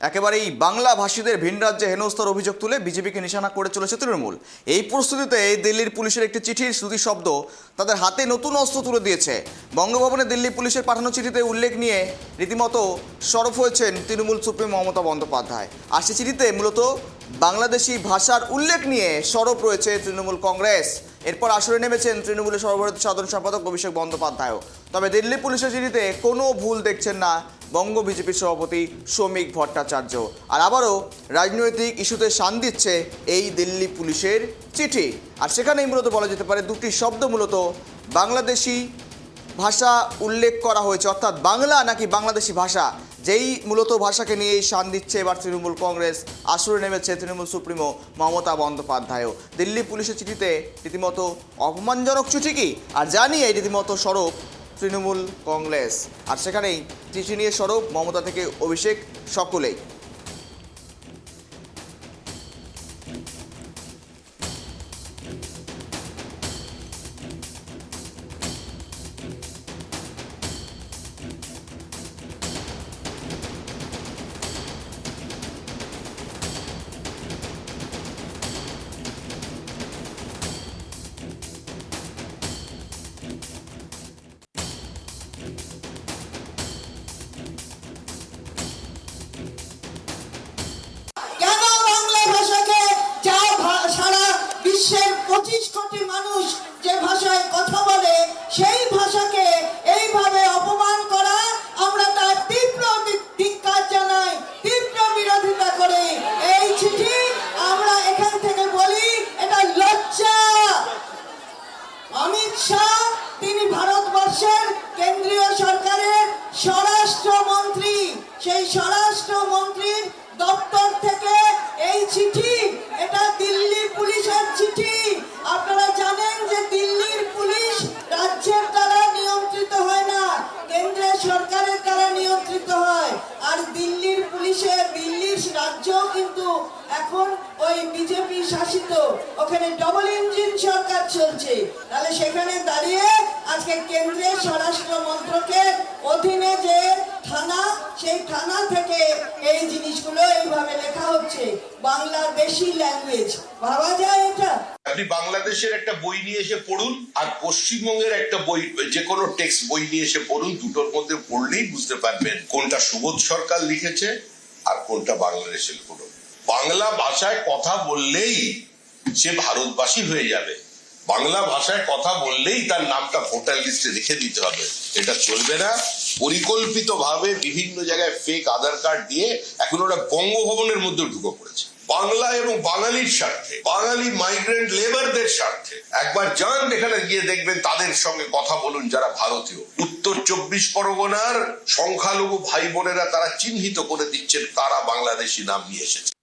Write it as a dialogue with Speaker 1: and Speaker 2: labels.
Speaker 1: একেবারেই বাংলা ভাষীদের ভিন রাজ্যে হেনস্থার অভিযোগ তুলে বিজেপিকে নিশানা করে চলেছে তৃণমূল। এই প্রস্তুতিতে দিল্লির পুলিশের একটি চিঠির শ্রুতি শব্দ তাদের হাতে নতুন অস্ত্র তুলে দিয়েছে। বঙ্গভবনে দিল্লি পুলিশের পাঠানো চিঠিতে উল্লেখ নিয়ে রীতিমতো সরব হয়েছেন তৃণমূল সুপ্রিম মমতা বন্দ্যোপাধ্যায়। আর সেই চিঠিতে মূলত বাংলাদেশি ভাষার উল্লেখ নিয়ে সরব রয়েছে তৃণমূল কংগ্রেস। এরপর আসরে নেমেছেন তৃণমূলের সর্বভারতীয় সাধারণ সম্পাদক অভিষেক বন্দ্যোপাধ্যায়ও। তবে দিল্লি পুলিশের চিঠিতে কোনো ভুল দেখছেন না বঙ্গ বিজেপির সভাপতি শ্রমিক ভট্টাচার্য। আর আবারও রাজনৈতিক ইস্যুতে শান দিচ্ছে এই দিল্লি পুলিশের চিঠি। আর সেখানেই মূলত বলা যেতে পারে দুটি শব্দ মূলত বাংলাদেশি ভাষা উল্লেখ করা হয়েছে, অর্থাৎ বাংলা নাকি বাংলাদেশি ভাষা, যেই মূলত ভাষাকে নিয়েই শান দিচ্ছে এবার তৃণমূল কংগ্রেস। আসরে নেমেছে তৃণমূল সুপ্রিমো মমতা বন্দ্যোপাধ্যায়ও। দিল্লি পুলিশের চিঠিতে রীতিমতো অপমানজনক চিঠি কি, আর জানিয়ে রীতিমতো সরব তৃণমূল কংগ্রেস। আর সেখানেই চিঠি নিয়ে সরব মমতা থেকে অভিষেক, সকলেই।
Speaker 2: বিশ্বের 25 কোটি মানুষ যে ভাষায় কথা বলে সেই ভাষাকে এইভাবে অপমান করা, আমরা তার তীব্র ধিক্কার জানাই, তীব্র বিরোধিতা করি। এই চিঠি আমরা এখান থেকে বলি এটা লজ্জা। অমিত শাহ তিনি ভারতবর্ষের কেন্দ্রীয় সরকারের স্বরাষ্ট্রমন্ত্রী, সেই স্বরাষ্ট্রমন্ত্রীর দপ্তর থেকে এই চিঠি, এটা দিল্লি পুলিশের চিঠি। আপনারা জানেন যে দিল্লির পুলিশ রাজ্যের দ্বারা নিয়ন্ত্রিত হয় না, কেন্দ্রের সরকারের দ্বারা নিয়ন্ত্রিত হয়। আর দিল্লির দিল্লির রাজ্য কিন্তু এখন ওই বিজেপি শাসিত, ওখানে ডবল ইঞ্জিন সরকার চলছে। তাহলে সেখানে দাঁড়িয়ে আজকে কেন্দ্রের স্বরাষ্ট্র মন্ত্রকের অধীনে যে থানা, সেই থানা থেকে এই জিনিসগুলো এইভাবে লেখা হচ্ছে বাংলাদেশি ল্যাঙ্গুয়েজ। ভাবা যায় এটা?
Speaker 3: আপনি বাংলাদেশের একটা বই নিয়ে এসে পড়ুন আর পশ্চিমবঙ্গের একটা বই, যে কোনো টেক্সট বই নিয়ে এসে পড়ুন, দুটোর মধ্যে পড়লেই বুঝতে পারবেন কোনটা সুবোধ সরকার লিখেছে আর কোনটা বাংলাদেশের পড়ুন। বাংলা ভাষায় কথা বললেই সে ভারতবাসী হয়ে যাবে, বাংলা ভাষায় কথা বললেই তার নামটা ভোটার লিস্টে রেখে দিতে হবে, এটা চলবে না। পরিকল্পিতভাবে বিভিন্ন জায়গায় ফেক আধার কার্ড দিয়ে এখন ওরা বঙ্গভবনের মধ্যে ঢুকে পড়েছে। বাংলা এবং বাঙালির স্বার্থে, বাঙালি মাইগ্রেন্ট লেবারদের স্বার্থে একবার যান এখানে গিয়ে দেখবেন, তাদের সঙ্গে কথা বলুন যারা ভারতীয়। উত্তর 24 পরগনার সংখ্যালঘু ভাই বোনেরা তারা চিহ্নিত করে দিচ্ছেন কারা বাংলাদেশি নাম নিয়ে এসেছে।